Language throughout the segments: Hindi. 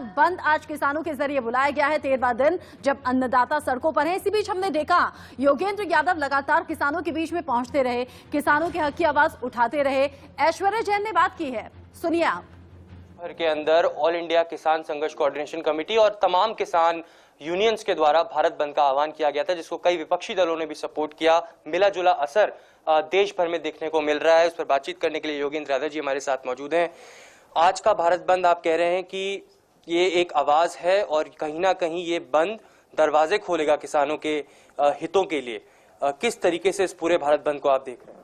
भारत बंद आज किसानों के जरिए बुलाया गया है 13वां दिन जब अन्नदाता सड़कों पर हैं। इसी बीच हमने देखा योगेंद्र यादव लगातार किसानों के बीच में पहुंचते रहे, किसानों के हक की आवाज उठाते रहे। ऐश्वर्या जैन ने बात की है, सुनिए आप। भर के अंदर ऑल इंडिया किसान संघर्ष कोऑर्डिनेशन कमेटी और तमाम किसान यूनियंस के द्वारा भारत बंद का आह्वान किया गया था, जिसको कई विपक्षी दलों ने भी सपोर्ट किया। मिला जुला असर देश भर में देखने को मिल रहा है। इस पर बातचीत करने के लिए योगेंद्र यादव जी हमारे साथ मौजूद हैं। आज का भारत बंद आप कह रहे हैं कि ये एक आवाज है और कहीं ना कहीं ये बंद दरवाजे खोलेगा किसानों के हितों के लिए। किस तरीके से इस पूरे भारत बंद को आप देख रहे हैं?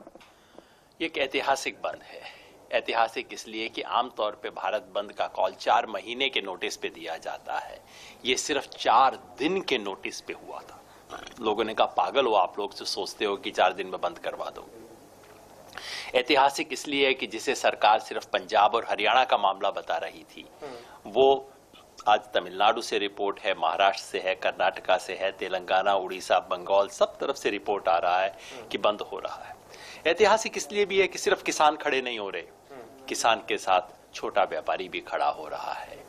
ये एक ऐतिहासिक बंद है। ऐतिहासिक इसलिए कि आमतौर पे भारत बंद का कॉल 4 महीने के नोटिस पे दिया जाता है। ये सिर्फ 4 दिन के नोटिस पे हुआ था। लोगों ने कहा पागल हो आप लोग जो सोचते हो कि 4 दिन में बंद करवा दो। ऐतिहासिक इसलिए है कि जिसे सरकार सिर्फ पंजाब और हरियाणा का मामला बता रही थी, वो आज तमिलनाडु से रिपोर्ट है, महाराष्ट्र से है, कर्नाटका से है, तेलंगाना, उड़ीसा, बंगाल, सब तरफ से रिपोर्ट आ रहा है कि बंद हो रहा है। ऐतिहासिक इसलिए भी है कि सिर्फ किसान खड़े नहीं हो रहे, किसान के साथ छोटा व्यापारी भी खड़ा हो रहा है,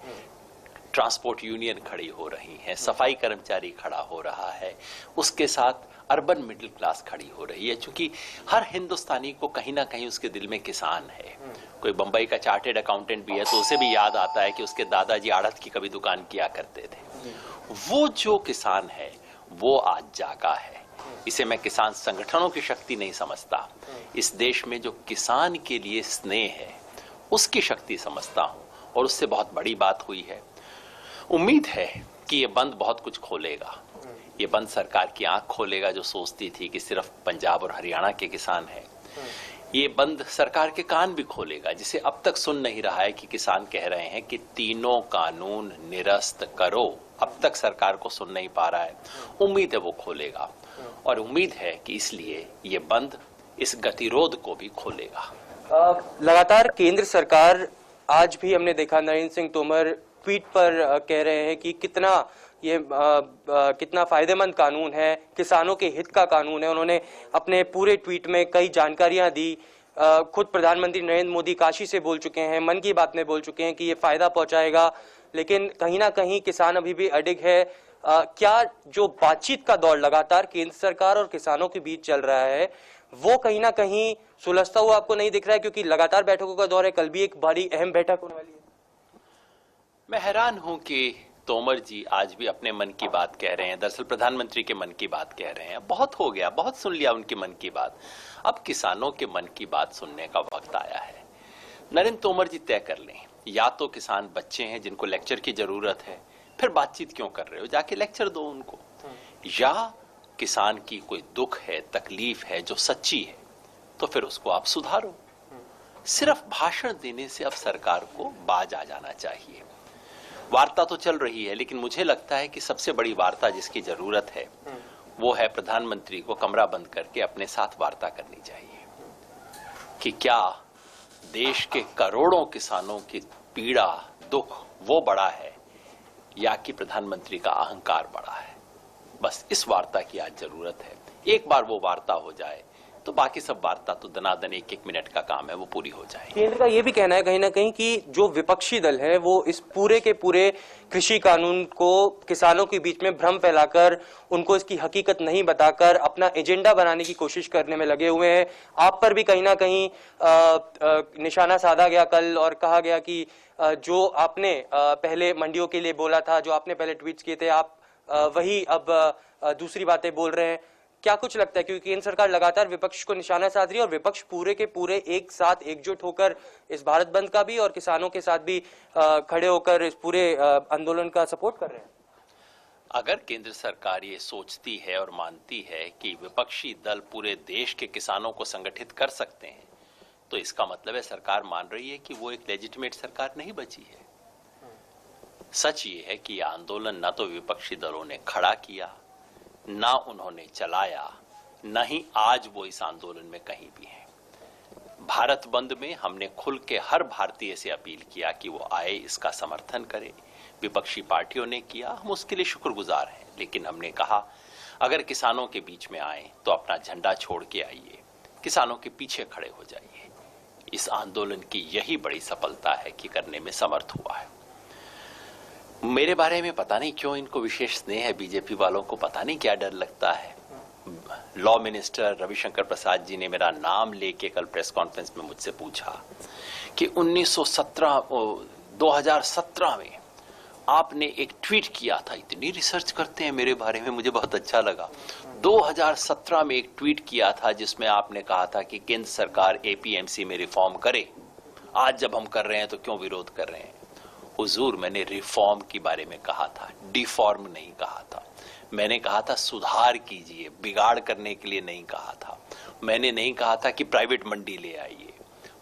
ट्रांसपोर्ट यूनियन खड़ी हो रही है, सफाई कर्मचारी खड़ा हो रहा है, उसके साथ अर्बन मिडिल क्लास खड़ी हो रही है। क्योंकि हर हिंदुस्तानी को कहीं ना कहीं उसके दिल में किसान है। कोई बंबई का चार्टेड अकाउंटेंट भी है तो उसे भी याद आता है कि उसके दादाजी आड़त की कभी दुकान किया करते थे। वो जो किसान है वो आज जागा है। इसे मैं किसान संगठनों की शक्ति नहीं समझता, इस देश में जो किसान के लिए स्नेह है उसकी शक्ति समझता हूं, और उससे बहुत बड़ी बात हुई है। उम्मीद है कि ये बंद बहुत कुछ खोलेगा। ये बंद सरकार की आंख खोलेगा जो सोचती थी कि सिर्फ पंजाब और हरियाणा के किसान हैं। ये बंद सरकार के कान भी खोलेगा, जिसे अब तक सुन नहीं रहा है कि किसान कह रहे हैं कि तीनों कानून निरस्त करो। अब तक सरकार को सुन नहीं पा रहा है। उम्मीद है वो खोलेगा, और उम्मीद है कि इसलिए ये बंद इस गतिरोध को भी खोलेगा। लगातार केंद्र सरकार, आज भी हमने देखा नरेंद्र सिंह तोमर ट्वीट पर कह रहे हैं कि कितना फायदेमंद कानून है, किसानों के हित का कानून है। उन्होंने अपने पूरे ट्वीट में कई जानकारियां दी। खुद प्रधानमंत्री नरेंद्र मोदी काशी से बोल चुके हैं, मन की बात में बोल चुके हैं कि ये फायदा पहुंचाएगा, लेकिन कहीं ना कहीं किसान अभी भी अडिग है। क्या जो बातचीत का दौर लगातार केंद्र सरकार और किसानों के बीच चल रहा है वो कहीं ना कहीं सुलझता हुआ आपको नहीं दिख रहा है? क्योंकि लगातार बैठकों का दौर है, कल भी एक बड़ी अहम बैठक होने वाली है। मैं हैरान हूं कि तोमर जी आज भी अपने मन की बात कह रहे हैं। दरअसल प्रधानमंत्री के मन की बात कह रहे हैं। बहुत हो गया, बहुत सुन लिया उनकी मन की बात। अब किसानों के मन की बात सुनने का वक्त आया है। नरेंद्र तोमर जी तय कर लें, या तो किसान बच्चे हैं जिनको लेक्चर की जरूरत है, फिर बातचीत क्यों कर रहे हो, जाके लेक्चर दो उनको। या किसान की कोई दुख है, तकलीफ है जो सच्ची है, तो फिर उसको आप सुधारो। सिर्फ भाषण देने से अब सरकार को बाज आ जाना चाहिए। वार्ता तो चल रही है, लेकिन मुझे लगता है कि सबसे बड़ी वार्ता जिसकी जरूरत है वो है प्रधानमंत्री को कमरा बंद करके अपने साथ वार्ता करनी चाहिए कि क्या देश के करोड़ों किसानों की पीड़ा, दुख वो बड़ा है, या कि प्रधानमंत्री का अहंकार बड़ा है। बस इस वार्ता की आज जरूरत है। एक बार वो वार्ता हो जाए तो बाकी सब वार्ता तो दनादन 1-1 मिनट का काम है, वो पूरी हो जाए। केंद्र का ये भी कहना है कहीं ना कहीं कि जो विपक्षी दल है वो इस पूरे के पूरे कृषि कानून को किसानों के बीच में भ्रम फैलाकर, उनको इसकी हकीकत नहीं बताकर अपना एजेंडा बनाने की कोशिश करने में लगे हुए हैं। आप पर भी कहीं ना कहीं निशाना साधा गया कल, और कहा गया कि जो आपने पहले मंडियों के लिए बोला था, जो आपने पहले ट्वीट्स किए थे, आप वही अब दूसरी बातें बोल रहे हैं। क्या कुछ लगता है, क्योंकि केंद्र सरकार लगातार विपक्ष को निशाना साध रही है और विपक्ष पूरे के पूरे एक साथ एकजुट होकर इस भारत बंद का भी और किसानों के साथ भी खड़े होकर इस पूरे आंदोलन का सपोर्ट कर रहे हैं? अगर केंद्र सरकार ये सोचती है और मानती है कि विपक्षी दल पूरे देश के किसानों को संगठित कर सकते हैं, तो इसका मतलब है सरकार मान रही है कि वो एक लेजिटिमेट सरकार नहीं बची है। सच ये है कि यह आंदोलन न तो विपक्षी दलों ने खड़ा किया, ना उन्होंने चलाया, न ही आज वो इस आंदोलन में कहीं भी है। भारत बंद में हमने खुल के हर भारतीय से अपील किया कि वो आए, इसका समर्थन करे। विपक्षी पार्टियों ने किया, हम उसके लिए शुक्रगुजार हैं। लेकिन हमने कहा अगर किसानों के बीच में आए तो अपना झंडा छोड़ के आइए, किसानों के पीछे खड़े हो जाइए। इस आंदोलन की यही बड़ी सफलता है कि करने में समर्थ हुआ है। मेरे बारे में पता नहीं क्यों इनको विशेष स्नेह है, बीजेपी वालों को पता नहीं क्या डर लगता है। लॉ मिनिस्टर रविशंकर प्रसाद जी ने मेरा नाम लेके कल प्रेस कॉन्फ्रेंस में मुझसे पूछा कि 2017 में आपने एक ट्वीट किया था। इतनी रिसर्च करते हैं मेरे बारे में, मुझे बहुत अच्छा लगा। 2017 में एक ट्वीट किया था जिसमें आपने कहा था कि केंद्र सरकार एपीएमसी में रिफॉर्म करे। आज जब हम कर रहे हैं तो क्यों विरोध कर रहे हैं? हुजूर, मैंने रिफॉर्म के बारे में कहा था, डिफॉर्म नहीं कहा था। मैंने कहा था सुधार कीजिए, बिगाड़ करने के लिए नहीं कहा था। मैंने नहीं कहा था कि प्राइवेट मंडी ले आइए।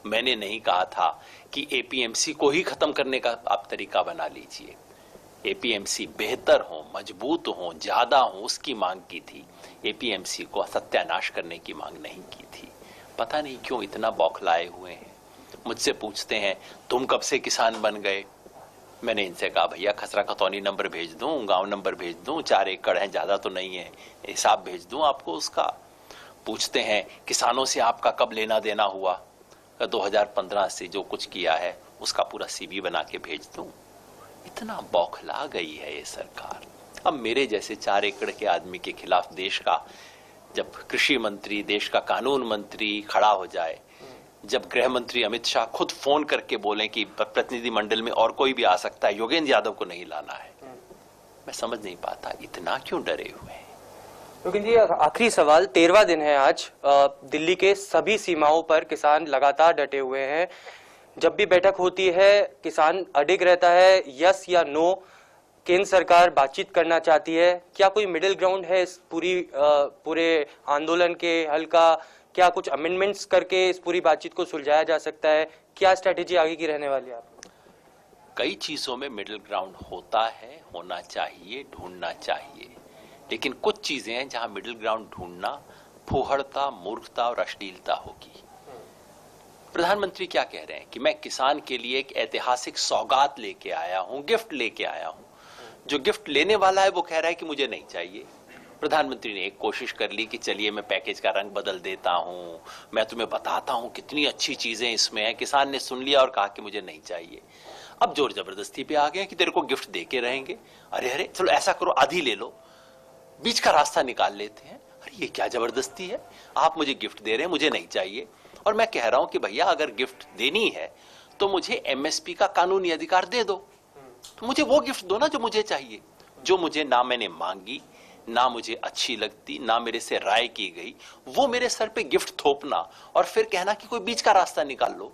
मैंने नहीं कहा था कि एपीएमसी को ही खत्म करने का आप तरीका बना लीजिए। एपीएमसी बेहतर हो, मजबूत हो, ज्यादा हो, उसकी मांग की थी। एपीएमसी को सत्यानाश करने की मांग नहीं की थी। पता नहीं क्यों इतना बौखलाए हुए हैं। मुझसे पूछते हैं तुम कब से किसान बन गए? मैंने इनसे कहा भैया खसरा खतौनी नंबर भेज दूं, गांव नंबर भेज दूं, 4 एकड़ है, ज्यादा तो नहीं है, हिसाब भेज दूं आपको उसका। पूछते हैं किसानों से आपका कब लेना देना हुआ? 2015 से जो कुछ किया है उसका पूरा सीवी बना के भेज दूं। इतना बौखला गई है ये सरकार। अब मेरे जैसे 4 एकड़ के आदमी के खिलाफ देश का जब कृषि मंत्री, देश का कानून मंत्री खड़ा हो जाए, जब गृह मंत्री अमित शाह खुद फोन करके बोले कि प्रतिनिधिमंडल में और कोई भी आ सकता है, योगेंद्र यादव को नहीं लाना है, मैं समझ नहीं पाता इतना क्यों डरे हुए हैं। योगेंद्र जी, आखिरी सवाल, 13वां दिन है आज। दिल्ली के सभी सीमाओं पर किसान लगातार डटे हुए हैं। जब भी बैठक होती है किसान अडिग रहता है, यस या नो। केंद्र सरकार बातचीत करना चाहती है। क्या कोई मिडिल ग्राउंड है इस पूरे आंदोलन के हल का? क्या कुछ अमेंडमेंट्स करके इस पूरी बातचीत को सुलझाया जा सकता है? क्या स्ट्रेटेजी आगे की रहने वाली है? कई चीजों में मिडिल ग्राउंड होता है, होना चाहिए, ढूंढना चाहिए, लेकिन कुछ चीजें हैं जहां मिडिल ग्राउंड ढूंढना फूहड़ता, मूर्खता और अश्लीलता होगी। प्रधानमंत्री क्या कह रहे हैं कि मैं किसान के लिए एक ऐतिहासिक सौगात लेके आया हूं, गिफ्ट लेके आया हूं। जो गिफ्ट लेने वाला है वो कह रहा है कि मुझे नहीं चाहिए। प्रधानमंत्री ने एक कोशिश कर ली कि चलिए मैं पैकेज का रंग बदल देता हूं, मैं तुम्हें बताता हूं कितनी अच्छी चीजें इसमें हैं। किसान ने सुन लिया और कहा कि मुझे नहीं चाहिए। अब जोर जबरदस्ती पे आ गया कि तेरे को गिफ्ट दे के रहेंगे। अरे अरे चलो ऐसा करो, आधी ले लो, बीच का रास्ता निकाल लेते हैं। अरे ये क्या जबरदस्ती है? आप मुझे गिफ्ट दे रहे हैं, मुझे नहीं चाहिए। और मैं कह रहा हूं कि भैया अगर गिफ्ट देनी है तो मुझे एमएसपी का कानूनी अधिकार दे दो, तो मुझे वो गिफ्ट दो ना जो मुझे चाहिए, जो मुझे ना मैंने मांगी, ना मुझे अच्छी लगती, ना मेरे से राय की गई, वो मेरे सर पे गिफ्ट थोपना और फिर कहना कि कोई बीच का रास्ता निकाल लो,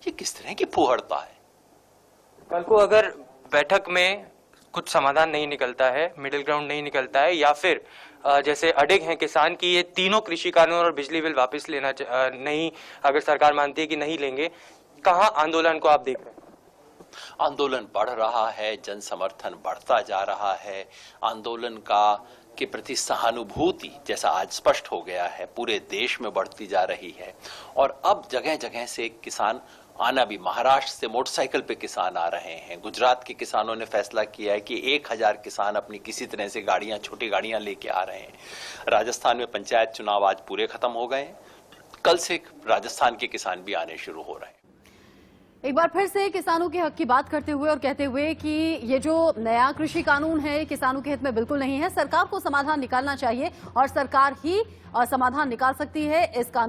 ये किस तरह की फूहड़ता है? कल को अगर बैठक में कुछ समाधान नहीं निकलता है, मिडिल ग्राउंड नहीं निकलता है, या फिर जैसे अडिग हैं किसान की ये तीनों कृषि कानून और बिजली बिल वापस लेना नहीं, अगर सरकार मानती है कि नहीं लेंगे, कहां आंदोलन को आप देख रहे हैं? आंदोलन बढ़ रहा है, जन समर्थन बढ़ता जा रहा है। आंदोलन का के प्रति सहानुभूति जैसा आज स्पष्ट हो गया है पूरे देश में बढ़ती जा रही है। और अब जगह जगह से किसान आना भी, महाराष्ट्र से मोटरसाइकिल पे किसान आ रहे हैं। गुजरात के किसानों ने फैसला किया है कि 1000 किसान अपनी किसी तरह से गाड़ियां, छोटी गाड़ियां लेके आ रहे हैं। राजस्थान में पंचायत चुनाव आज पूरे खत्म हो गए हैं। कल से राजस्थान के किसान भी आने शुरू हो रहे हैं। एक बार फिर से किसानों के हक की बात करते हुए और कहते हुए कि ये जो नया कृषि कानून है किसानों के हित में बिल्कुल नहीं है। सरकार को समाधान निकालना चाहिए और सरकार ही समाधान निकाल सकती है इस कानून